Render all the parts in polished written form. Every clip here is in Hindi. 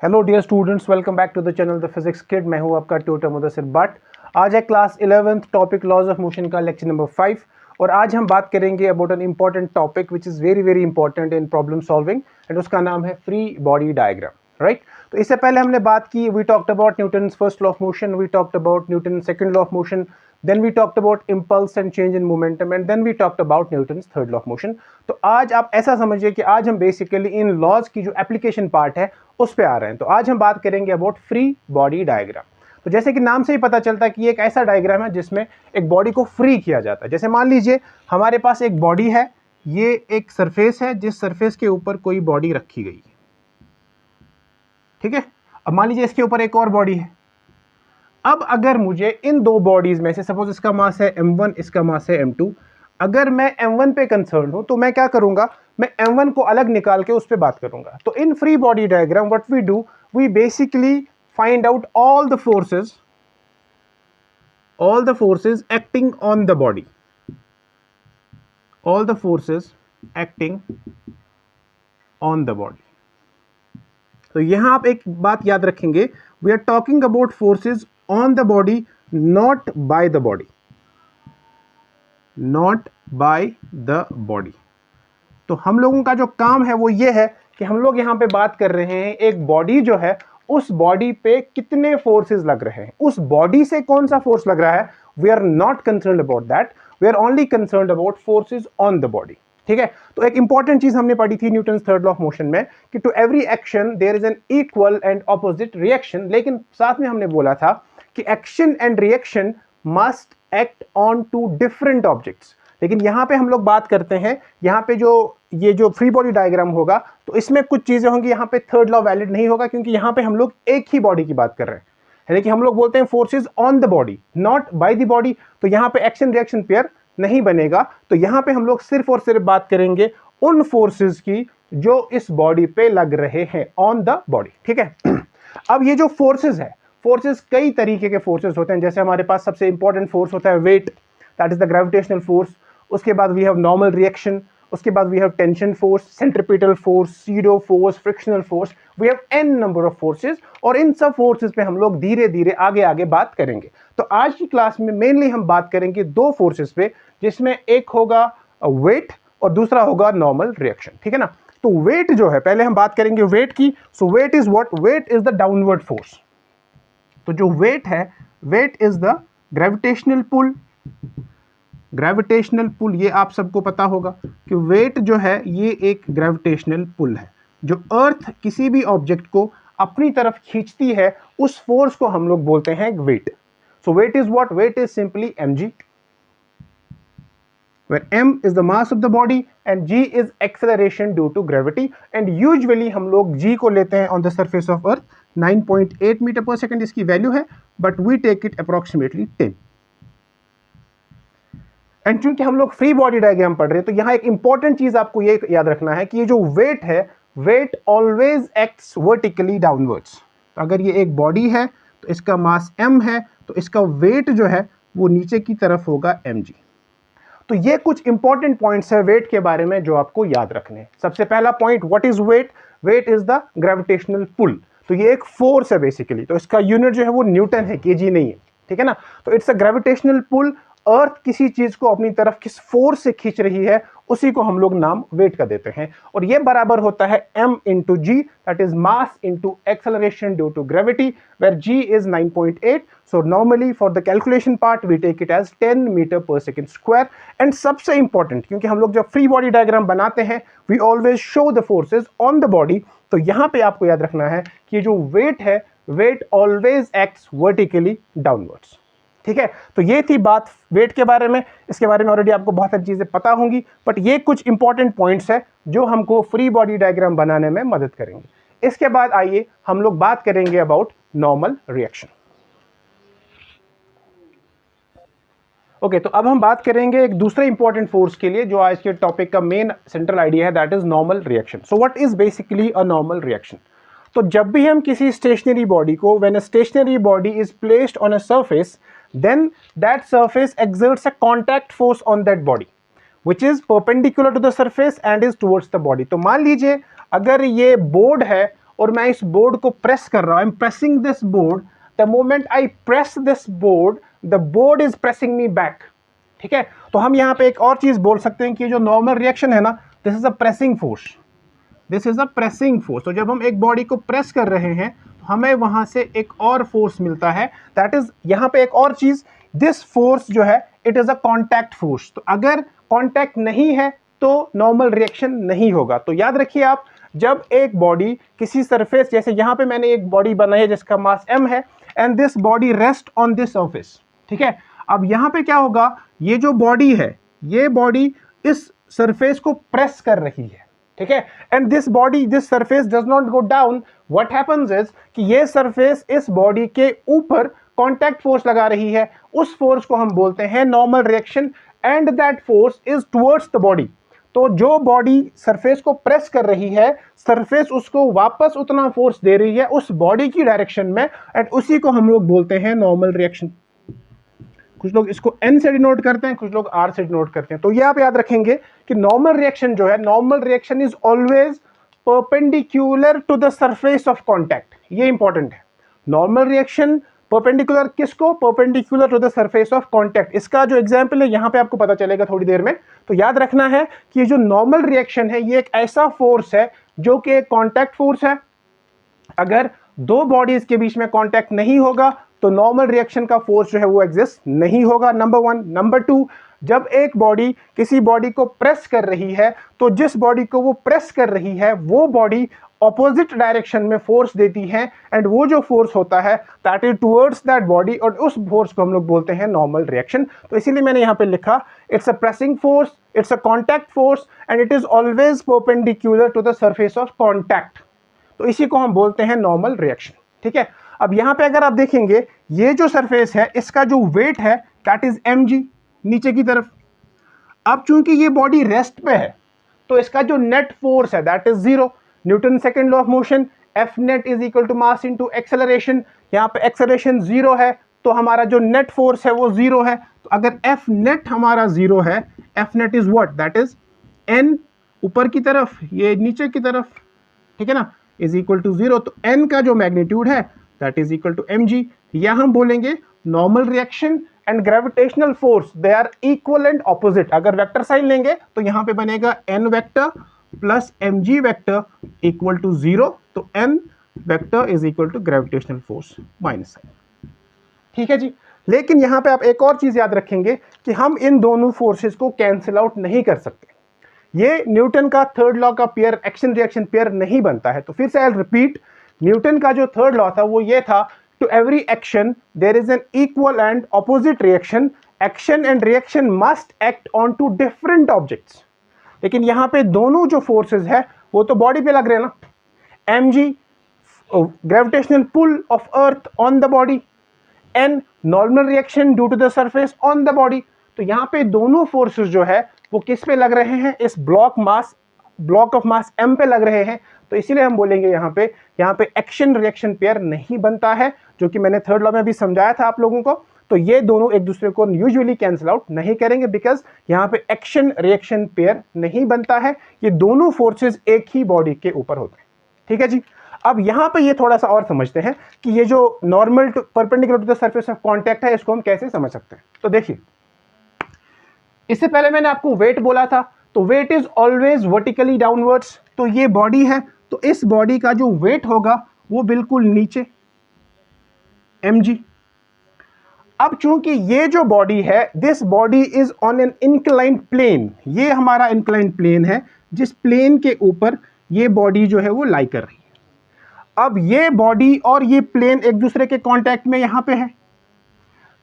Hello dear students, welcome back to the channel the physics kid. मैं हूं आपका ट्यूटर मुदस्सिर भट्ट। आज है class 11th topic laws of motion का लेक्चर नंबर 5 और आज हम बात करेंगे about an important topic which is very very important in problem solving and उसका नाम है फ्री बॉडी डायग्राम। राइट, तो इससे पहले हमने बात की, we talked about Newton's first law of motion, we talked about Newton second law of motion, then we talked about impulse and change in momentum and then we talked about Newton's third law of motion। तो आज आप ऐसा समझिए कि आज हम बेसिकली इन लॉज की जो एप्लीकेशन पार्ट है उस पे आ रहे हैं। तो आज हम बात करेंगे अबाउट फ्री बॉडी डायग्राम। तो जैसे कि नाम से ही पता चलता है कि ये एक ऐसा डायग्राम है जिसमें एक बॉडी को फ्री किया जाता है। जैसे मान लीजिए हमारे पास एक बॉडी है, ये एक सरफेस है जिस सरफेस के ऊपर कोई बॉडी रखी गई है, ठीक है। अब मान लीजिए इसके ऊपर एक और बॉडी है। अब अगर मुझे इन दो बॉडीज में से, सपोज इसका मास है m1, इसका मास है m2, अगर मैं m1 पे कंसर्न हूं तो मैं क्या करूंगा, मैं m1 को अलग निकाल के उस पे बात करूंगा। तो in free body diagram what we do, we basically find out all the forces acting on the body, all the forces acting on the body. तो यहां आप एक बात याद रखेंगे, we are talking about forces on the body, not by the body, not by the body। तो हम लोगों का जो काम है वो ये है कि हम लोग यहां पे बात कर रहे हैं एक बॉडी जो है, उस बॉडी पे कितने फोर्सेस लग रहे हैं, उस बॉडी से कौन सा फोर्स लग रहा है। We are not concerned about that, we are only concerned about forces on the body, ठीक है। तो एक इंपॉर्टेंट चीज हमने पढ़ी थी Newton's third law of motion में कि to every action there is an equal and opposite reaction, लेकिन साथ में हमने बोला था कि action and reaction must act on two different objects. लेकिन यहां पे हम लोग बात करते हैं, यहां पे ये जो फ्री बॉडी डायग्राम होगा तो इसमें कुछ चीजें होंगी, यहां पे थर्ड लॉ वैलिड नहीं होगा क्योंकि यहां पे हम लोग एक ही बॉडी की बात कर रहे हैं, यानी कि हम लोग बोलते हैं forces on the body not by the body. तो यहां पे एक्शन रिएक्शन पेयर नहीं बनेगा। तो यहां पे हम लोग सिर्फ और सिर्फ बात करेंगे उन फोर्सेस की जो इस बॉडी पे लग रहे हैं, ऑन द बॉडी, ठीक है। अब ये जो फोर्सेस है, फोर्सेस कई तरीके के फोर्सेस होते हैं। जैसे हमारे पास सबसे इंपॉर्टेंट फोर्स होता है weight, that is the gravitational force. उसके बाद वी हैव नॉर्मल रिएक्शन, उसके बाद we have tension force, centripetal force, pseudo force, frictional force. We have n number of forces और इन सब फोर्सेस पे हम लोग धीरे धीरे आगे आगे बात करेंगे। तो आज की क्लास में मेनली हम बात करेंगे दो फोर्सेस पे, जिसमें एक होगा वेट और दूसरा होगा नॉर्मल रिएक्शन, ठीक है ना। तो वेट जो है, पहले हम बात करेंगे वेट की। So weight is what, weight is the downward force. तो जो वेट है, weight is the gravitational pull. Gravitational pull ये आप सबको पता होगा कि वेट जो है ये एक ग्रेविटेशनल पुल है। जो अर्थ किसी भी ऑब्जेक्ट को अपनी तरफ खींचती है, उस फोर्स को हम लोग बोलते हैं weight. So weight is what, weight is simply mg, where m is the mass of the body and g is acceleration due to gravity, and usually हम लोग g को लेते हैं on the surface of earth 9.8 metre पर सेकंड इसकी वैल्यू है, but we take it approximately 10। And चूंकि हम लोग फ्री बॉडी डायग्राम पढ़ रहे हैं तो यहां एक इंपॉर्टेंट चीज आपको ये याद रखना है कि ये जो वेट है, weight always acts vertically downwards. तो अगर ये एक बॉडी है तो इसका मास m है, तो इसका वेट जो है वो नीचे की तरफ होगा mg। तो ये कुछ इंपॉर्टेंट पॉइंट्स है वेट के बारे में जो आपको याद रखने हैं। सबसे पहला point, what is weight, weight is the gravitational pull. तो ये एक फोर्स है बेसिकली, तो इसका यूनिट जो है वो न्यूटन है, केजी नहीं है, ठीक है ना। तो इट्स अ ग्रेविटेशनल पुल। अर्थ किसी चीज को अपनी तरफ किस फोर्स से खींच रही है, उसी को हम लोग नाम वेट का देते हैं। और ये बराबर होता है m into g, that is mass into acceleration due to gravity, where g is 9.8। So normally for the calculation part we take it as 10 metre per second square. And सबसे इंपॉर्टेंट, क्योंकि हम लोग जब फ्री बॉडी डायग्राम बनाते हैं we always show the forces on the body. तो यहां पे आपको याद रखना है कि जो वेट है, weight always acts vertically downwards, ठीक है। तो ये थी बात वेट के बारे में। इसके बारे में ऑलरेडी आपको बहुत सारी चीजें पता होंगी, बट ये कुछ इंपॉर्टेंट पॉइंट्स है जो हमको फ्री बॉडी डायग्राम बनाने में मदद करेंगे। इसके बाद आइए हम लोग बात करेंगे अबाउट नॉर्मल रिएक्शन। ओके, तो अब हम बात करेंगे एक दूसरे इंपॉर्टेंट फोर्स के लिए जो आज के टॉपिक का मेन सेंट्रल आइडिया है, that is normal reaction. So what is basically a normal reaction. तो जब भी हम किसी स्टेशनरी बॉडी को, when a stationary body is placed on a surface, then that surface exerts a contact force on that body which is perpendicular to the surface and is towards the body। तो मान लीजिए अगर ये बोर्ड है और मैं इस बोर्ड को प्रेस कर रहा हूं, I am pressing this board, the moment I press this board the board is pressing me back. ठीक है, तो हम यहां पे एक और चीज बोल सकते हैं कि जो नॉर्मल रिएक्शन है ना, this is a pressing force, this is a pressing force. तो जब हम एक बॉडी को प्रेस कर रहे हैं तो हमें वहां से एक और फोर्स मिलता है, दैट इज यहां पे एक और चीज, दिस फोर्स जो है it is a contact force. तो अगर कॉन्टैक्ट नहीं है तो नॉर्मल रिएक्शन नहीं होगा। तो याद रखिए आप, जब एक बॉडी किसी सरफेस, जैसे यहां पे मैंने एक बॉडी बनाई है जिसका मास m है, and this body rest on this surface. ठीक है, अब यहां पे क्या होगा, ये जो बॉडी है, ये बॉडी इस सरफेस को प्रेस कर रही है। ठीक है, and this body, this surface does not go down, what happens is कि ये सरफेस इस बॉडी के ऊपर कॉन्टैक्ट फोर्स लगा रही है, उस फोर्स को हम बोलते हैं normal reaction, and that force is towards the body. तो जो बॉडी सरफेस को प्रेस कर रही है, सरफेस उसको वापस उतना फोर्स दे रही है उस बॉडी की डायरेक्शन में, एंड उसी को हम लोग बोलते हैं नॉर्मल रिएक्शन। कुछ लोग इसको n से डिनोट करते हैं, कुछ लोग r से डिनोट करते हैं। तो ये आप याद रखेंगे कि नॉर्मल रिएक्शन जो है, normal reaction is always perpendicular to the surface of contact. ये इंपॉर्टेंट है, नॉर्मल रिएक्शन परपेंडिकुलर किसको, perpendicular to the surface of contact. इसका जो एग्जांपल है यहां पे आपको पता चलेगा थोड़ी देर में। तो याद रखना है कि ये जो नॉर्मल रिएक्शन है ये एक ऐसा फोर्स है जो कि एक कॉन्टैक्ट फोर्स है। अगर दो बॉडीज के बीच में कॉन्टैक्ट नहीं होगा तो नॉर्मल रिएक्शन का फोर्स जो है वो एग्जिस्ट नहीं होगा, नंबर वन। नंबर टू, जब एक बॉडी किसी बॉडी को प्रेस कर रही है तो जिस बॉडी को वो प्रेस कर रही है वो बॉडी ऑपोजिट डायरेक्शन में फोर्स देती है, एंड वो जो फोर्स होता है that is towards that body, और उस फोर्स को हम लोग बोलते हैं नॉर्मल रिएक्शन। तो इसीलिए मैंने यहां पे लिखा it's a pressing force, it's a contact force, and it is always perpendicular to the surface of contact. तो इसी को हम बोलते हैं नॉर्मल रिएक्शन। ठीक है, अब यहां पे अगर आप देखेंगे ये जो सरफेस है इसका जो वेट है दैट इज mg नीचे की तरफ। अब चूंकि ये बॉडी रेस्ट पे है तो इसका जो नेट फोर्स है that is 0, Newton second law of motion, F net is equal to mass into acceleration. यहां पे एक्सेलरेशन 0 है तो हमारा जो नेट फोर्स है वो 0 है। तो अगर एफ नेट हमारा 0 है, F net is what, that is n ऊपर की तरफ, ये नीचे की तरफ, ठीक है ना, इज इक्वल टू 0। तो n का जो मैग्नीट्यूड है that is equal to mg। या हम बोलेंगे normal reaction and gravitational force they are equal and opposite. अगर वेक्टर साइन लेंगे तो यहां पे बनेगा n vector plus mg vector equal to 0। तो n vector is equal to gravitational force minus sign. ठीक है जी, लेकिन यहां पे आप एक और चीज याद रखेंगे कि हम इन दोनों फोर्सेस को कैंसिल आउट नहीं कर सकते। ये न्यूटन का थर्ड लॉ का पेयर, एक्शन रिएक्शन पेयर नहीं बनता है। तो फिर से आई रिपीट, न्यूटन का जो थर्ड लॉ था वो ये था, to every action there is an equal and opposite reaction, action and reaction must act on two different objects. लेकिन यहां पे दोनों जो फोर्सेस है वो तो बॉडी पे लग रहे हैं ना, mg gravitational pull of earth on the body, n normal reaction due to the surface on the body. तो यहां पे दोनों फोर्सेस जो है वो किस पे लग रहे हैं, इस ब्लॉक ऑफ मास m पे लग रहे हैं। तो इसीलिए हम बोलेंगे यहाँ पे एक्शन रिएक्शन पेयर नहीं बनता है, जो कि मैंने थर्ड लॉ में भी समझाया था आप लोगों को। तो ये दोनों एक दूसरे को यूजुअली कैंसिल आउट नहीं करेंगे, बिकॉज यहाँ पे एक्शन रिएक्शन पेयर नहीं बनता है, ये दोनों फोर्सेस एक ही बॉडी के ऊपर होते हैं। ठीक है जी, अब यहाँ पे ये थोड़ा सा और समझते हैं कि ये जो normal perpendicular to the surface of contact है इसको हम कैसे समझ सकते हैं। तो देखिए, इससे पहले मैंने आपको वेट बोला था, तो weight is always vertically downwards. तो ये बॉडी है, तो इस बॉडी का जो वेट होगा वो बिल्कुल नीचे mg। अब चूंकि ये जो बॉडी है, this body is on an inclined plane, ये हमारा इंक्लाइंड प्लेन है जिस प्लेन के ऊपर ये बॉडी जो है वो लाई कर रही है। अब ये बॉडी और ये प्लेन एक दूसरे के कांटेक्ट में यहां पे है,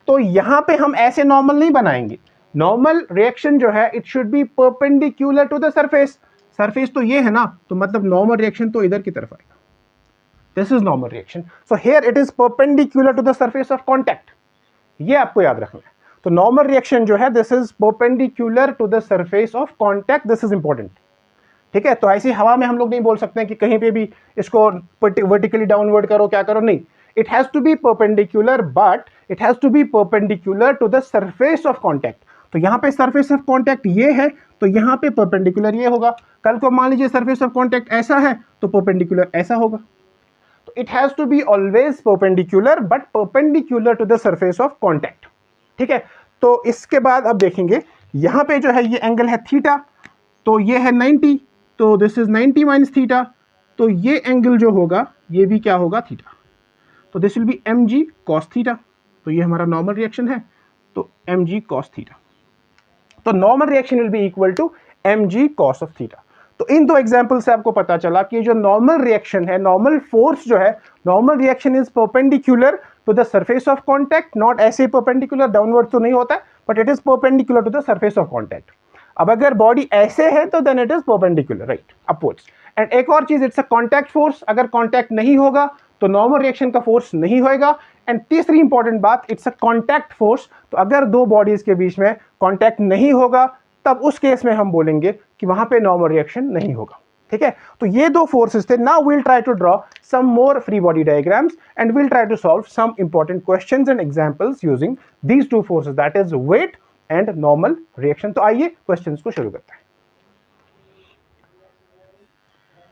तो यहां पे हम ऐसे नॉर्मल नहीं बनाएंगे। नॉर्मल रिएक्शन जो है it should be perpendicular to the surface. Surface तो ये है ना, तो मतलब नॉर्मल रिएक्शन तो इधर की तरफ आएगा, this is normal reaction. So here it is perpendicular to the surface of contact, ये आपको याद रखना है। तो नॉर्मल रिएक्शन जो है this is perpendicular to the surface of contact, this is important. ठीक है, तो ऐसी हवा में हम लोग नहीं बोल सकते हैं कि कहीं पे भी इसको वर्टिकली डाउनवर्ड करो, क्या करो, नहीं। It has to be perpendicular, but it has to be perpendicular to the surface of contact. तो यहाँ पे सरफेस ऑफ कॉन्टैक्ट ये है, तो यहाँ पे परपेंडिकुलर ये होगा। कल को मान लीजिए सरफेस ऑफ कॉन्टैक्ट ऐसा है तो परपेंडिकुलर ऐसा होगा। It has to be always perpendicular, but perpendicular to the surface of contact. ठीक है, तो इसके बाद अब देखेंगे यहां पे जो है ये एंगल है थीटा, तो ये है 90, तो दिस इज 90 माइनस थीटा, तो ये एंगल जो होगा ये भी क्या होगा, थीटा, तो this will be m g cos theta. तो ये हमारा नॉर्मल रिएक्शन है, तो एम जी कॉस थीटा, तो normal reaction will be equal to m g cos of theta. तो इन दो एग्जांपल से आपको पता चला कि जो नॉर्मल रिएक्शन है, नॉर्मल फोर्स जो है, normal reaction is perpendicular to the surface of contact, not ऐसे परपेंडिकुलर डाउनवर्ड तो नहीं होता है, but it is perpendicular to the surface of contact. अब अगर बॉडी ऐसे है तो then it is perpendicular, right, upwards. And एक और चीज, इट्स अ कॉन्टैक्ट फोर्स, अगर कॉन्टैक्ट नहीं होगा तो नॉर्मल रिएक्शन का फोर्स नहीं होएगा। एंड तीसरी इंपॉर्टेंट बात, इट्स अ कॉन्टैक्ट फोर्स, तो अगर दो बॉडीज के बीच में कॉन्टैक्ट नहीं होगा तब उस केस में हम बोलेंगे कि वहां पे नॉर्मल रिएक्शन नहीं होगा। ठीक है, तो ये दो फोर्सेस थे। Now we'll try to draw some more free body diagrams and we'll try to solve some important questions and examples using these two forces, that is weight and normal reaction. तो आइए क्वेश्चंस को शुरू करते हैं।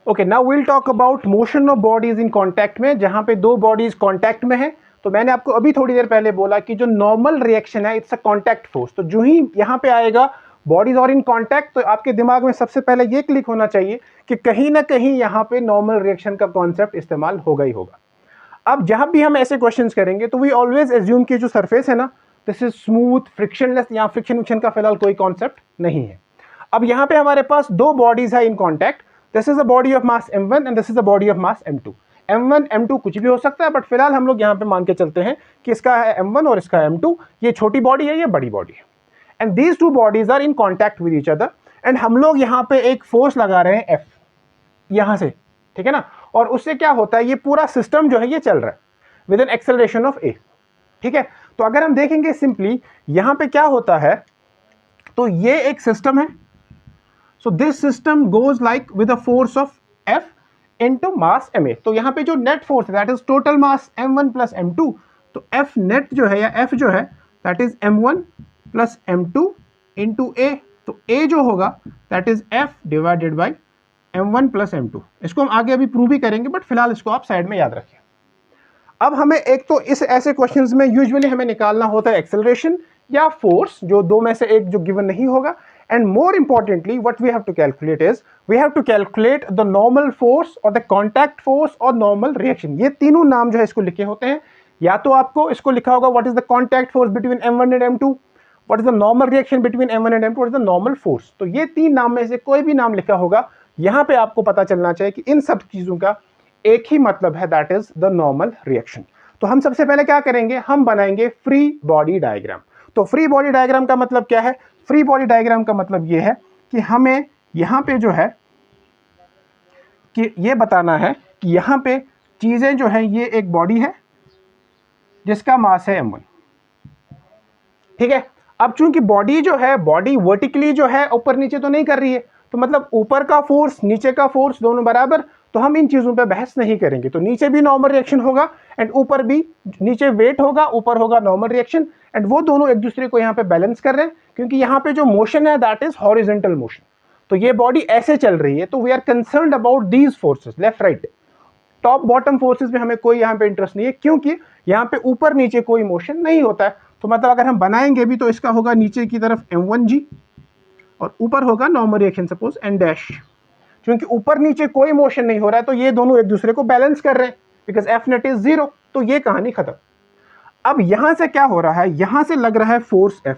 Okay, now we'll talk about motion of bodies in contact में, जहां पे दो बॉडीज कॉन्टैक्ट में है। तो मैंने आपको अभी थोड़ी देर पहले बोला कि जो नॉर्मल रिएक्शन है इट्स अ कॉन्टैक्ट फोर्स, तो जो ही यहां पे आएगा बॉडीज और इन कॉन्टैक्ट, तो आपके दिमाग में सबसे पहले ये क्लिक होना चाहिए कि कहीं ना कहीं यहाँ पे नॉर्मल रिएक्शन का कॉन्सेप्ट इस्तेमाल होगा ही होगा। अब जहां भी हम ऐसे क्वेश्चंस करेंगे तो वी ऑलवेज एज्यूम कि जो सरफेस है ना, दिस इज स्मूथ, फ्रिक्शनलेस, या फ्रिक्शन का फिलहाल कोई कॉन्सेप्ट नहीं है। अब यहाँ पे हमारे पास दो बॉडीज है in contact, this is a body of mass m1 and this is a body of mass m2। m1 m2 कुछ भी हो सकता है, बट फिलहाल हम लोग यहाँ पे मान के चलते हैं कि इसका है m1 और इसका m2, ये छोटी बॉडी है, ये बड़ी बॉडी है। And these two bodies are in contact with each other, and हम लोग यहाँ पे एक फोर्स लगा रहे हैं F यहां से, ठीक है ना, और उससे क्या होता है, ये पूरा सिस्टम जो है ये चल रहा है with an acceleration of a। ठीक है, तो अगर हम देखेंगे सिंपली यहां पे क्या होता है, तो ये एक सिस्टम है, so this system goes like with a force of F into mass ma। तो यहां पे जो नेट फोर्स है that is total mass m1 plus m2, तो F नेट जो है या F जो है that is m1 plus m2 into a, तो a जो होगा that is F divided by m1 plus m2। इसको हम आगे अभी प्रूव भी करेंगे, बट फिलहाल इसको आप साइड में याद रखिए। अब हमें एक तो इस ऐसे क्वेश्चंस में यूजुअली हमें निकालना होता है एक्सेलरेशन या फोर्स, जो दो में से एक जो गिवन नहीं होगा। And more importantly what we have to calculate is we have to calculate the normal force और द कॉन्टैक्ट फोर्स और नॉर्मल रिएक्शन। ये तीनों नाम जो है इसको लिखे होते हैं, या तो आपको इसको लिखा होगा what is the contact force between m1 and m2, what is the normal reaction between m1 and m2, what is the normal force. तो ये तीन नाम में से कोई भी नाम लिखा होगा, यहां पे आपको पता चलना चाहिए कि इन सब चीजों का एक ही मतलब है, that is the normal reaction. तो हम सबसे पहले क्या करेंगे, हम बनाएंगे फ्री बॉडी डायग्राम। तो फ्री बॉडी डायग्राम का मतलब क्या है, फ्री बॉडी डायग्राम का मतलब ये है कि हमें यहां पे जो है कि ये बताना है कि यहां पे चीजें जो है, ये एक बॉडी है जिसका मास है m1। ठीक है, अब चूंकि बॉडी जो है, बॉडी वर्टिकली जो है ऊपर नीचे तो नहीं कर रही है, तो मतलब ऊपर का फोर्स नीचे का फोर्स दोनों बराबर, तो हम इन चीजों पे बहस नहीं करेंगे। तो नीचे भी नॉर्मल रिएक्शन होगा एंड ऊपर भी, नीचे वेट होगा ऊपर होगा नॉर्मल रिएक्शन, एंड वो दोनों एक दूसरे को यहाँ पे बैलेंस कर रहे हैं, क्योंकि यहाँ पे जो मोशन है दैट इज हॉरिजॉन्टल मोशन। तो ये बॉडी ऐसे चल रही है, तो we are concerned about these forces, left right top bottom forces में हमें कोई यहाँ पे इंटरेस्ट नहीं है, क्योंकि यहाँ पे ऊपर नीचे कोई मोशन नहीं होता है। तो मतलब अगर हम बनाएंगे भी तो इसका होगा नीचे की तरफ m1g और ऊपर होगा normal reaction suppose n dash. क्योंकि ऊपर नीचे कोई मोशन नहीं हो रहा है, तो ये दोनों एक दूसरे को बैलेंस कर रहे हैं, बिकॉज एफ नेट इज 0। तो ये कहानी खत्म। अब यहां से क्या हो रहा है, यहां से लग रहा है फोर्स F।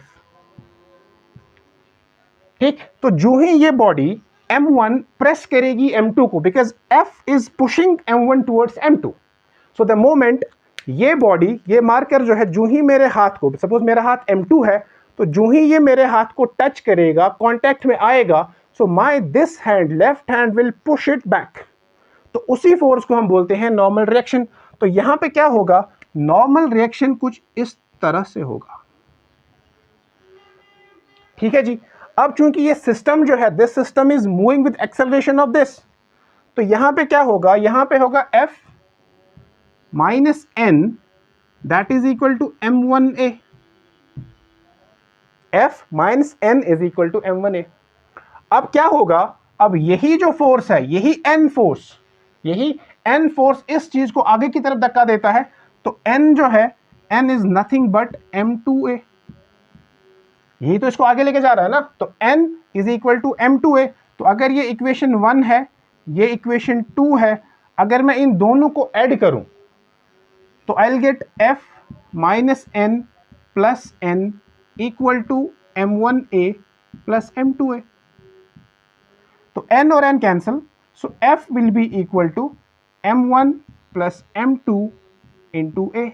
ठीक, तो जो ही ये बॉडी m1 प्रेस करेगी m2 को, because F is pushing m1 towards m2, so the moment ये बॉडी, ये मार्कर जो है, जो ही मेरे हाथ को, सपोज मेरा हाथ m2 है, तो जो ही ये मेरे हाथ को टच करेगा, कांटेक्ट में आएगा, so my this hand, left hand will push it back. तो उसी फोर्स को हम बोलते हैं नॉर्मल रिएक्शन। तो यहां पे क्या होगा, नॉर्मल रिएक्शन कुछ इस तरह से होगा। ठीक है जी। अब चूंकि ये सिस्टम जो है, this system is moving with acceleration of this, तो यहां पे क्या होगा, यहां पे होगा F minus n that is equal to m1a। F minus n is equal to m1a। अब क्या होगा, अब यही जो फोर्स है, यही n फोर्स, यही n फोर्स इस चीज को आगे की तरफ धक्का देता है, तो n जो है, n is nothing but m2a, यही तो इसको आगे लेके जा रहा है ना, तो n is equal to m2a। तो अगर ये इक्वेशन 1 है, ये इक्वेशन 2 है, अगर मैं इन दोनों को ऐड करूं तो I will get f minus n plus n equal to m1a plus m2a। तो n और n cancel, so f will be equal to m1 plus m2 into a,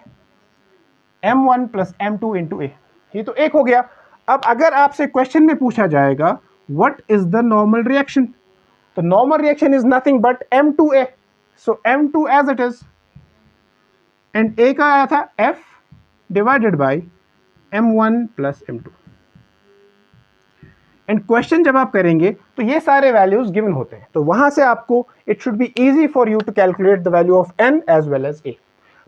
m1 plus m2 into a, ये तो एक हो गया। अब अगर आपसे क्वेश्चन में पूछा जाएगा what is the normal reaction, तो normal reaction is nothing but m2a, so m2 as it is, and a का आया था f divided by m1 plus m2। And question जब आप करेंगे तो ये सारे वैल्यूज गिवन होते हैं, तो वहां से आपको it should be easy for you to calculate the value of n as well as a।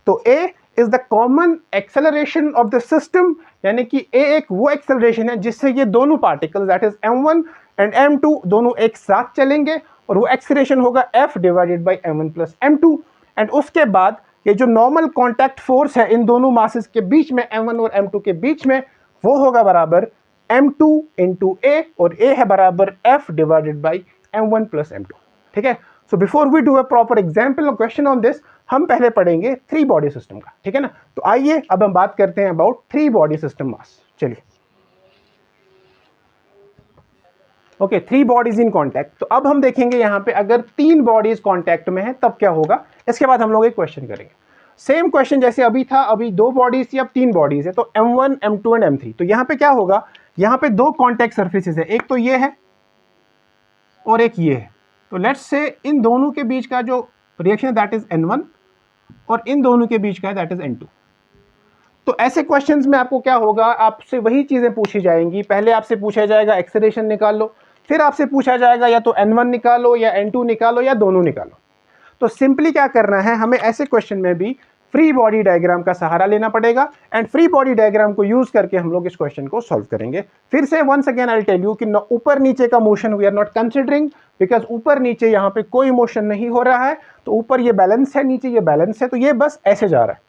तो a is the common acceleration of the system, यानी कि a एक वो एक्सेलरेशन है जिससे ये दोनों particles that is m1 and m2 दोनों एक साथ चलेंगे, और वो एक्सेलरेशन होगा f divided by m1 plus m2। And उसके बाद ये जो नॉर्मल कॉन्टैक्ट फोर्स है इन दोनों मासेस के बीच में, m1 और m2 के बीच में, वो होगा बराबर m2 इंटू a, और a है बराबर f divided by m1 plus m2। ठीक है, so before we do a proper example और क्वेश्चन ऑन दिस, हम पहले पढ़ेंगे थ्री बॉडी सिस्टम का। ठीक है ना, तो आइए अब हम बात करते हैं अबाउट थ्री बॉडी सिस्टम मास। चलिए, okay, three bodies in contact. तो अब हम देखेंगे यहां पे अगर तीन बॉडीज कॉन्टैक्ट में है तब क्या होगा, इसके बाद हम लोग एक क्वेश्चन करेंगे। सेम क्वेश्चन जैसे अभी था, अभी दो बॉडीज थी, अब तीन बॉडीज है, तो m1 m2 एंड m3। तो यहां पे क्या होगा, यहां पे दो कॉन्टैक्ट सर्फेसेस है, एक तो ये है और एक ये है। तो लेट्स से इन दोनों के बीच का जो रिएक्शन है दैट इज n1, और इन दोनों के बीच का है दैट इज n2। तो ऐसे क्वेश्चंस में आपको क्या होगा, आपसे वही चीजें पूछी जाएंगी। पहले आपसे पूछा जाएगा एक्सेलरेशन निकाल लो, फिर आपसे पूछा जाएगा या तो n1 निकालो या n2 निकालो या दोनों निकालो। तो सिंपली क्या करना है, हमें ऐसे क्वेश्चन में भी फ्री बॉडी डायग्राम का सहारा लेना पड़ेगा, एंड फ्री बॉडी डायग्राम को यूज करके हम लोग इस क्वेश्चन को सॉल्व करेंगे। फिर से once again I will tell you कि ऊपर नीचे का motion we are not considering, because ऊपर नीचे यहाँ पे कोई मोशन नहीं हो रहा है। तो ऊपर ये बैलेंस है, नीचे ये बैलेंस है, तो ये बस ऐसे जा रहा है।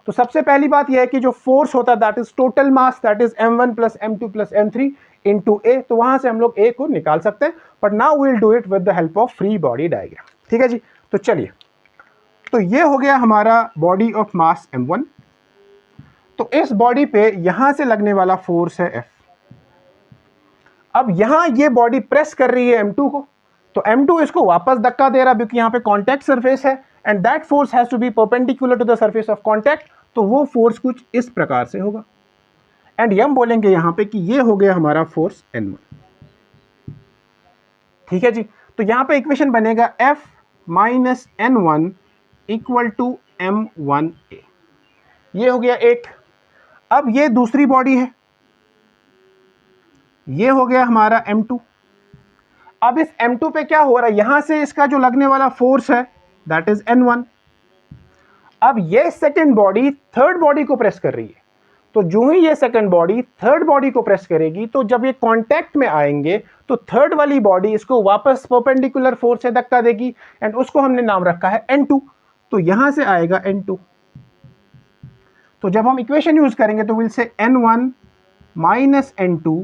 तो सबसे पहली बात यह है कि जो फोर्स होता है that is total mass, that is m1 plus m2 plus m3 into a। तो वहां से हम लोग a को निकाल सकते हैं, but now we will do it with the help of free body diagram. ठीक है जी, तो चलिए, तो ये हो गया हमारा बॉडी ऑफ मास m1। तो इस बॉडी पे यहां से लगने वाला फोर्स है F। अब यहां ये बॉडी प्रेस कर रही है m2 को, तो m2 इसको वापस धक्का दे रहा क्योंकि यहां पे कांटेक्ट सरफेस है, and that force has to be perpendicular to the surface of contact. तो वो फोर्स कुछ इस प्रकार से होगा, एंड ये हम बोलेंगे यहां पे कि ये हो गया हमारा फोर्स n1। ठीक है जी, तो यहां पे इक्वेशन बनेगा F minus n1 equal to m1a, ये हो गया एक। अब ये दूसरी बॉडी है, ये हो गया हमारा m2। अब इस m2 पे क्या हो रहा है, यहां से इसका जो लगने वाला फोर्स है दैट इज n1। अब ये सेकंड बॉडी थर्ड बॉडी को प्रेस कर रही है, तो जो ही ये सेकंड बॉडी थर्ड बॉडी को प्रेस करेगी, तो जब ये कांटेक्ट में आएंगे तो थर्ड वाली बॉडी इसको वापस परपेंडिकुलर फोर्स से धक्का देगी, एंड उसको हमने नाम रखा है n2। तो यहां से आएगा n2। तो जब हम इक्वेशन यूज करेंगे तो will say n1 minus n2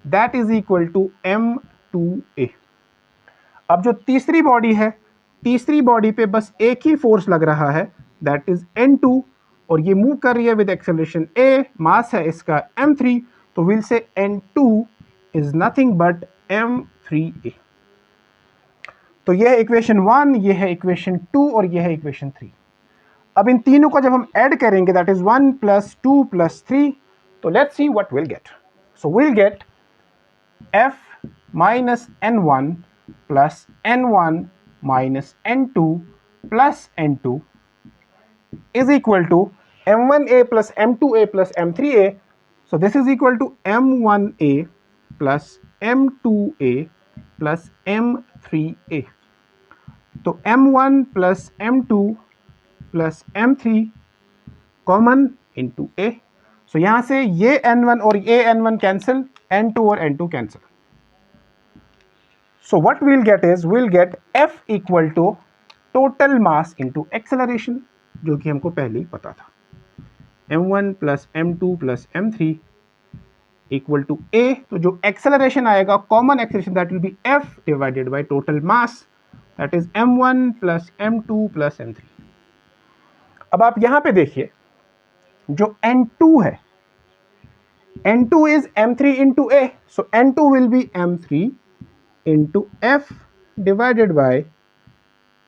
that is equal to m2a। अब जो तीसरी बॉडी है, तीसरी बॉडी पे बस एक ही फोर्स लग रहा है दैट इज n2, और ये मूव कर रही है विद एक्सेलरेशन a, मास है इसका m3। तो विल से n2 is nothing but m3a। तो यह है इक्वेशन 1, ये है इक्वेशन 2 और ये है इक्वेशन 3। अब इन तीनों को जब हम ऐड करेंगे दैट इज 1 प्लस 2 प्लस 3, तो let's see what will get. So will get f minus n1 plus n1 minus n2 plus n2 is equal to m1a plus m2a plus m3a. So this is equal to m1a plus m2a plus m3a. तो m1 plus m2 plus m3 common into a। सो यहां से ये n1 और ये n1 कैंसिल, n2 और n2 cancel. So what we'll get is we'll get f equal to total mass into acceleration, जो कि हमको पहले ही पता था, m1 plus m2 plus m3 equal to a। तो जो एक्सेलरेशन आएगा, common acceleration, that will be f divided by total mass, that is m1 plus m2 plus m3। अब आप यहां पे देखिए, जो n2 है, n2 is m3 into a, so n2 will be m3 into f divided by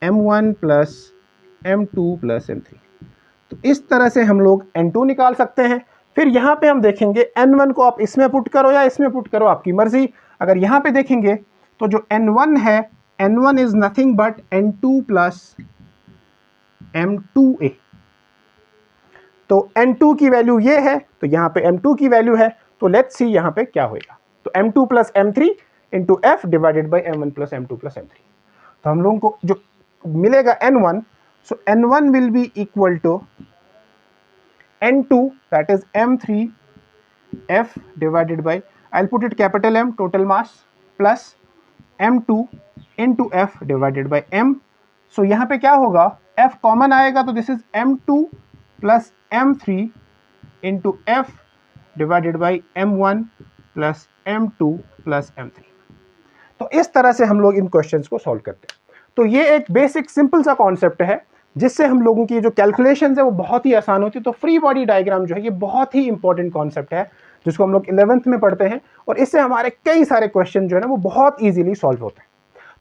m1 plus m2 plus m3। तो इस तरह से हम लोग n2 निकाल सकते हैं। फिर यहां पे हम देखेंगे n1 को आप इसमें पुट करो या इसमें पुट करो, आपकी मर्जी। अगर यहां पे देखेंगे तो जो n1 है, n1 is nothing but n2 plus m2a। तो n2 की वैल्यू ये है, तो यहां पे m2 की वैल्यू है, तो लेट्स सी यहां पे क्या होएगा। तो m2 plus m3 into F divided by m1 plus m2 plus m3। तो हम लोगों को जो मिलेगा n1, so n1 will be equal to n2, that is m3 f divided by, I'll put it capital M, total mass, plus m2 into f divided by m। so यहाँ पे क्या होगा, f कॉमन आएगा, तो this is m2 plus m3 into f divided by m1 plus m2 plus m3। तो इस तरह से हम लोग इन क्वेश्चंस को सॉल्व करते हैं। तो ये एक बेसिक सिंपल सा कॉन्सेप्ट है, जिससे हम लोगों की जो कैलकुलेशंस है वो बहुत ही आसान होती है। तो फ्री बॉडी डायग्राम जो है ये बहुत ही इंपॉर्टेंट कॉन्सेप्ट है, जिसको हम लोग 11th में पढ़ते हैं, और इससे हमारे कई सारे क्वेश्चन जो है ना वो बहुत ईजिली सॉल्व होते हैं।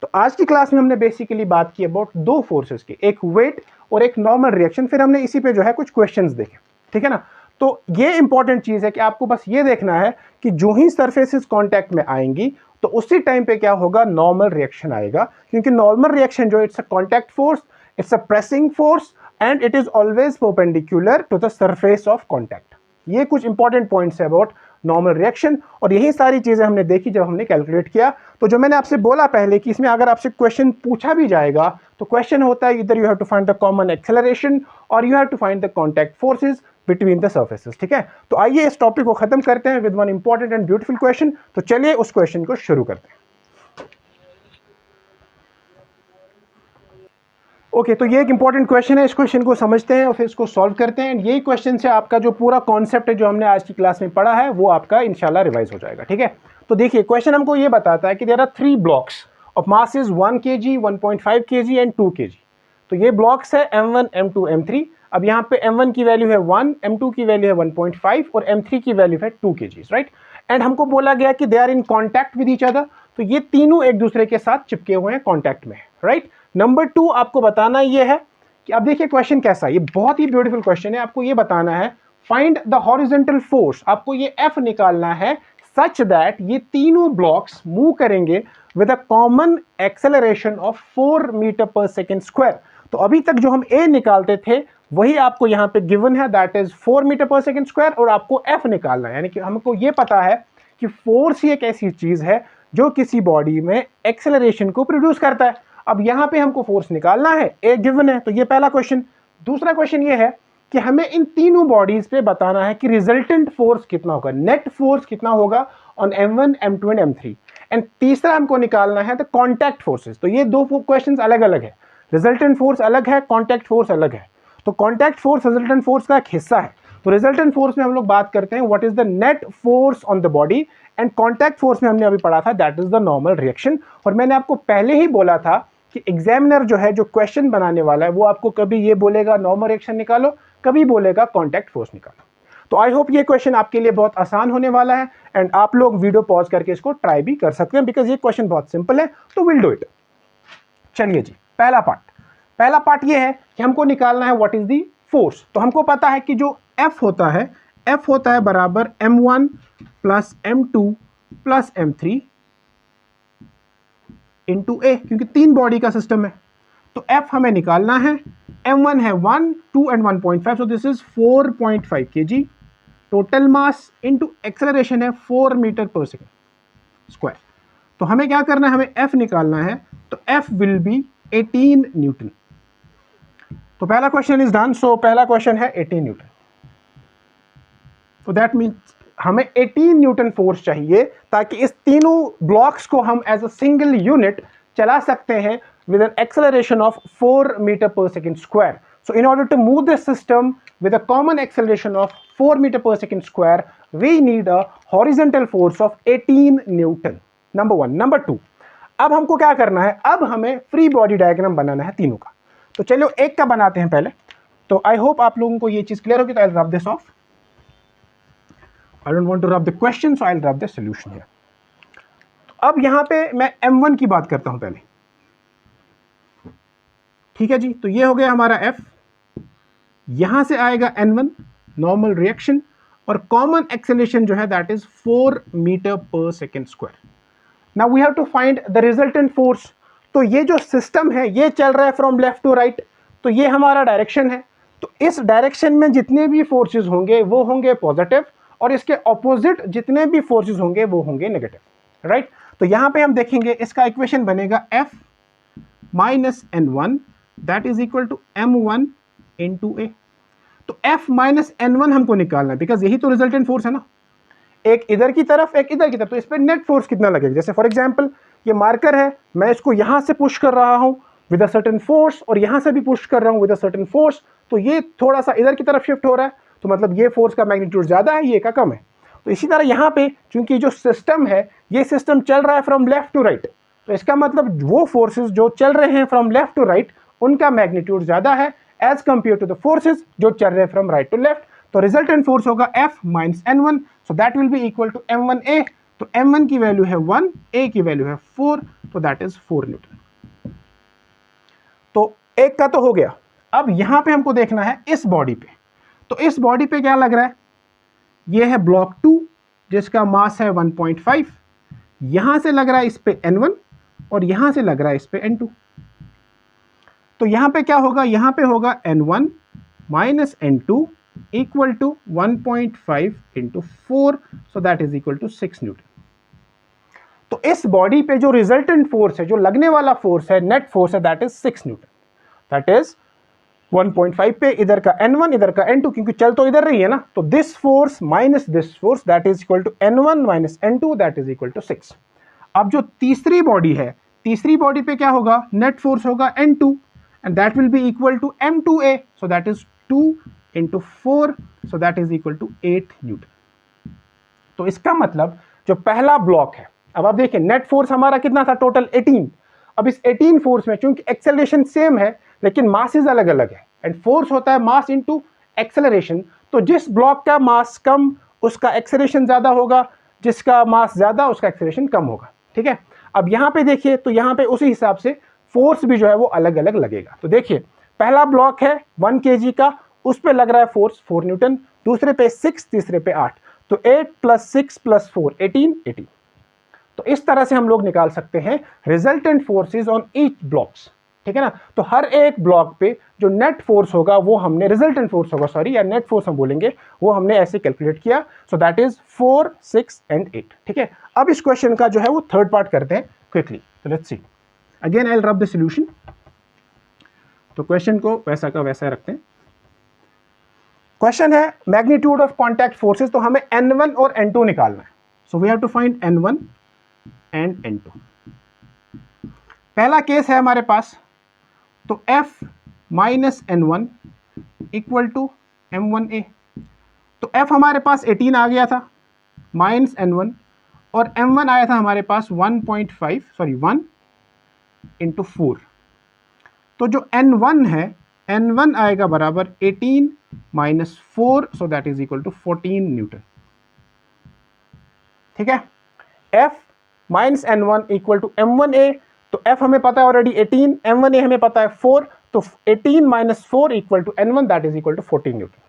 तो आज की क्लास में हमने बेसिकली बात की अबाउट दो फोर्सेस की, एक वेट और एक नॉर्मल रिएक्शन। फिर हमने इसी पे जो है कुछ क्वेश्चंस देखे, ठीक है ना। तो ये इंपॉर्टेंट चीज है कि आपको बस ये देखना है कि जो ही सरफेसेस कांटेक्ट में आएंगी तो उसी टाइम पे क्या होगा, नॉर्मल रिएक्शन आएगा। क्योंकि नॉर्मल रिएक्शन जो it's a contact force, it's a pressing force and it is always perpendicular to the surface of contact. ये कुछ इंपॉर्टेंट पॉइंट्स है अबाउट नॉर्मल रिएक्शन, और यही सारी चीजें हमने देखी जब हमने कैलकुलेट किया। तो जो मैंने आपसे बोला पहले कि इसमें अगर आपसे क्वेश्चन पूछा भी जाएगा तो क्वेश्चन होता है इधर you have to find the common acceleration और you have to find the contact forces between the surfaces, ठीक है। तो आइए इस टॉपिक को खत्म करते हैं with one important and beautiful question. तो चलिए उस क्वेश्चन को शुरू करते हैं। ओके, तो ये एक इंपॉर्टेंट क्वेश्चन है, इस क्वेश्चन को समझते हैं और फिर इसको सॉल्व करते हैं। यही क्वेश्चन से आपका जो पूरा कॉन्सेप्ट है जो हमने आज की क्लास में पढ़ा है वो आपका इंशाल्लाह रिवाइज हो जाएगा, ठीक है। तो देखिए क्वेश्चन हमको ये बताता है कि there are 3 blocks of mass is 1 kg, 1.5 kg and 2 kg। तो ये ब्लॉक्स है m1, m2, m3। अब यहाँ पे m1 की वैल्यू है 1, m2 की वैल्यू है 1.5 और m3 की वैल्यू है 2 kg, राइट। एंड हमको बोला गया कि they are in contact with each other, तो ये तीनों एक दूसरे के साथ चिपके हुए हैं, कॉन्टैक्ट में, राइट। नंबर 2 आपको बताना ये है कि अब देखिए क्वेश्चन कैसा है, ये बहुत ही ब्यूटीफुल क्वेश्चन है। आपको ये बताना है फाइंड द हॉरिजॉन्टल फोर्स, आपको ये F निकालना है सच दैट ये तीनों ब्लॉक्स मूव करेंगे with a common acceleration of 4 metre per second square. तो अभी तक जो हम A निकालते थे वही आपको यहाँ पे गिवन है, that is 4 metre per second square, और आपको F निकालना है। यानी कि हमको ये पता है कि फोर्स ही एक ऐसी चीज है जो किसी बॉडी में एक्सेलरेशन को प्रोड्यूस करता है। अब यहां पे हमको फोर्स निकालना है, एक गिवन है, तो ये पहला क्वेश्चन। दूसरा क्वेश्चन ये है कि हमें इन तीनों बॉडीज पे बताना है कि रिजल्टेंट फोर्स कितना होगा, नेट फोर्स कितना होगा on m1, m2 and m3। And तीसरा हमको निकालना है द कॉन्टैक्ट फोर्सेस। तो ये दो क्वेश्चन अलग अलग है, रिजल्टेंट फोर्स अलग है, कॉन्टैक्ट फोर्स अलग है। तो कॉन्टैक्ट फोर्स रिजल्टेंट फोर्स का एक हिस्सा है। तो रिजल्टेंट फोर्स में हम लोग बात करते हैं what is the net force on the body, and contact force में हमने अभी पढ़ा था that is the normal reaction. और मैंने आपको पहले ही बोला था कि एग्जामिनर जो है, जो क्वेश्चन बनाने वाला है, वो आपको कभी ये बोलेगा नॉर्मल रिएक्शन निकालो, कभी बोलेगा कॉन्टैक्ट फोर्स निकालो। तो आई होप ये क्वेश्चन आपके लिए बहुत आसान होने वाला है, एंड आप लोग वीडियो पॉज करके इसको ट्राई भी कर सकते हैं बिकॉज ये क्वेश्चन बहुत सिंपल है। तो विल डू इट। चलिए जी, पहला पार्ट ये है कि हमको निकालना है व्हाट इज दी फोर्स। तो हमको पता है कि जो F होता है बराबर m1 plus m2 plus m3 into A, क्योंकि 3 बॉडी का सिस्टम है। तो F हमें निकालना है, m1 है 1, 2 and 1.5, so this is 4.5 kg। Total mass into acceleration है 4 मीटर पर सेकेंड स्क्वायर। तो हमें क्या करना है, हमें F निकालना है, तो F विल बी 18 न्यूटन। तो पहला क्वेश्चन इज डन। सो पहला क्वेश्चन है 18 न्यूटन। तो दैट मीन्स हमें 18 न्यूटन फोर्स चाहिए ताकि इस तीनों ब्लॉक्स को हम एज अ सिंगल यूनिट चला सकते हैं with an acceleration of 4 meter per second square. So in order to move this system with a common acceleration of 4 meter per second square, we need a horizontal force of 18 Newton. Number 1. Number 2, अब हमको क्या करना है, अब हमें फ्री बॉडी डायग्राम बनाना है तीनों का. तो चलो एक का बनाते हैं पहले. तो आई होप आप लोगों को ये चीज क्लियर होगी. तो I will rub this off. I don't want to rub the question, so I will rub the solution here. अब यहां पे मैं m1 की बात करता हूं पहले. ठीक है जी. तो ये हो गया हमारा f. यहां से आएगा n1 नॉर्मल रिएक्शन, और कॉमन एक्सेलरेशन जो है that is 4 metre per second square. Now we have to find the resultant force. तो ये जो सिस्टम है ये चल रहा है फ्रॉम लेफ्ट टू राइट, तो ये हमारा डायरेक्शन है. तो इस डायरेक्शन में जितने भी फोर्सेस होंगे वो होंगे पॉजिटिव, और इसके ऑपोजिट जितने भी फोर्सेस होंगे वो होंगे नेगेटिव. राइट. तो यहां पे हम देखेंगे इसका इक्वेशन बनेगा F minus N1 that is equal to M1 into A. तो F माइनस N1 हमको निकालना है, बिकॉज यही तो रिजल्टेंट फोर्स है ना. एक इधर की तरफ एक इधर की तरफ, तो इस पर नेट फोर्स कितना लगेगा. जैसे फॉर एग्जांपल ये मार्कर है, मैं इसको यहां से पुश कर रहा हूं विद अ सर्टेन फोर्स, और यहां से भी पुश कर रहा हूं विद अ सर्टेन फोर्स. तो ये थोड़ा सा इधर की तरफ शिफ्ट हो रहा है, तो मतलब ये फोर्स का मैग्नीट्यूड ज्यादा है, ये का कम है. तो इसी तरह यहां पे चूंकि जो सिस्टम है ये सिस्टम चल रहा है फ्रॉम लेफ्ट टू राइट, तो इसका मतलब वो फोर्सेस जो चल रहे हैं फ्रॉम लेफ्ट टू राइट उनका मैग्नीट्यूड ज्यादा है as compare to the forces जो चल रहे हैं फ्रॉम राइट टू लेफ्ट. तो रिजल्टेंट फोर्स होगा F minus N1, so that will be equal to M1A. तो M1 की वैल्यू है 1, A की वैल्यू है 4, तो दैट इज 4 न्यूटन. तो एक का तो हो गया. अब यहां पे हमको देखना है इस बॉडी पे. तो इस बॉडी पे क्या लग रहा है, ये है ब्लॉक 2 जिसका मास है 1.5. यहां से लग रहा है इस पे N1, और यहां से लग रहा है इस पे N2. तो यहां पे क्या होगा, यहां पे होगा N1 minus N2 equal to 1.5 into 4, so that is equal to 6 newton. तो इस बॉडी पे जो रिजल्टेंट फोर्स है, जो लगने वाला फोर्स है, नेट फोर्स है, that is 6 Newton. That is 1.5 पे इधर का N1 इधर का N2, क्योंकि चल तो इधर रही है ना. तो this force minus this force that is equal to N1 minus N2 that is equal to 6. अब जो तीसरी बॉडी है, तीसरी बॉडी पे क्या होगा, नेट फोर्स होगा N2, and that will be equal to M2A, so that is 2 into 4, so that is equal to 8 newton. तो इसका मतलब जो पहला ब्लॉक है, अब आप देखिए नेट फोर्स हमारा कितना था टोटल 18. अब इस 18 फोर्स में चूंकि एक्सेलरेशन सेम है लेकिन मासेस अलग अलग है, एंड फोर्स होता है मास इनटू एक्सेलरेशन. तो जिस ब्लॉक का मास कम उसका एक्सेलरेशन ज्यादा होगा, जिसका मास ज्यादा उसका एक्सेलरेशन कम होगा. ठीक है. अब यहां पे देखिए, तो यहां पे उसी हिसाब से फोर्स भी जो है वो अलग अलग लगेगा. तो देखिए पहला ब्लॉक है 1 kg का, उस पे लग रहा है फोर्स 4 न्यूटन, दूसरे पे 6, तीसरे पे 8. तो 8 प्लस 6 प्लस 4 18. तो इस तरह से हम लोग निकाल सकते हैं resultant forces on each blocks. ठीक है ना. तो हर एक ब्लॉक पे जो नेट फोर्स होगा वो हमने रिजल्टेंट फोर्स होगा, सॉरी, या नेट फोर्स हम बोलेंगे, वो हमने ऐसे कैलकुलेट किया. सो दैट इज 4, 6 एंड 8. ठीक है. अब इस क्वेश्चन का जो है वो थर्ड पार्ट करते हैं क्विकली. तो let's see. Again I will rub the solution. तो क्वेश्चन को वैसा का वैसा रखते हैं. क्वेश्चन है मैग्नीट्यूड ऑफ कॉन्टैक्ट फोर्सेस. तो हमें N1 और N2 निकालना है. So we have to find N1 and N2. पहला केस है हमारे पास, तो F minus N1 equal to M1A. तो F हमारे पास 18 आ गया था माइनस N1, और M1 आया था हमारे पास 1 इंटू 4. तो जो N1 है, N1 आएगा बराबर 18 minus 4, so that is equal to 14 newton. ठीक है. F minus N1 equal to M1A. तो F हमें पता है ऑलरेडी 18, M1A हमें पता है 4, तो 18 minus 4 equal to N1 that is equal to 14 newton.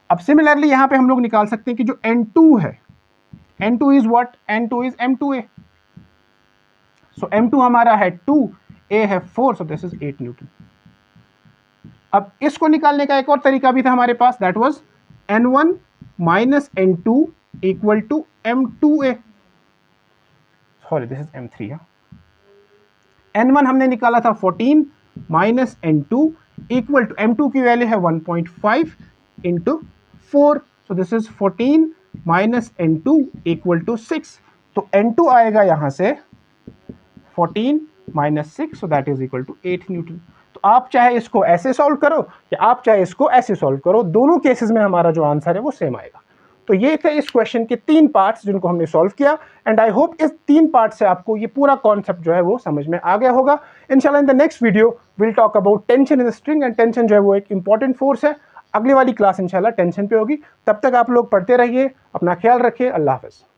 अब सिमिलरली यहां पे हम लोग निकाल सकते हैं कि जो N2 है, N2 is what, N2 is M2A. So M2 हमारा है 2, A है 4, सो दिस इज 8 न्यूटन. अब इसको निकालने का एक और तरीका भी था हमारे पास, that was N1 minus N2 equal to M2A. Sorry, this is M3. N1 हमने निकाला था 14 minus N2 equal to, M2 की वैल्यू है 1.5 into 4, so this is 14 minus N2 equal to 6. तो N2 आएगा यहां से 14 -6, so that is equal to 8 newton. तो आप चाहे इसको ऐसे सॉल्व करो या आप चाहे इसको ऐसे सॉल्व करो, दोनों केसेस में हमारा जो आंसर है वो सेम आएगा। तो ये थे इस क्वेश्चन के 3 पार्ट्स जिनको हमने सॉल्व किया, एंड आई होप इस 3 पार्ट से आपको ये पूरा कॉन्सेप्ट जो है वो समझ में आ गया होगा। इंशाल्लाह in the next video will talk about tension in string, and tension जो है वो एक इंपॉर्टेंट फोर्स है। अगली वाली क्लास इंशाल्लाह टेंशन पे होगी। तब तक आप लोग पढ़ते रहिए, अपना ख्याल रखिए। अल्लाह हाफ़िज़।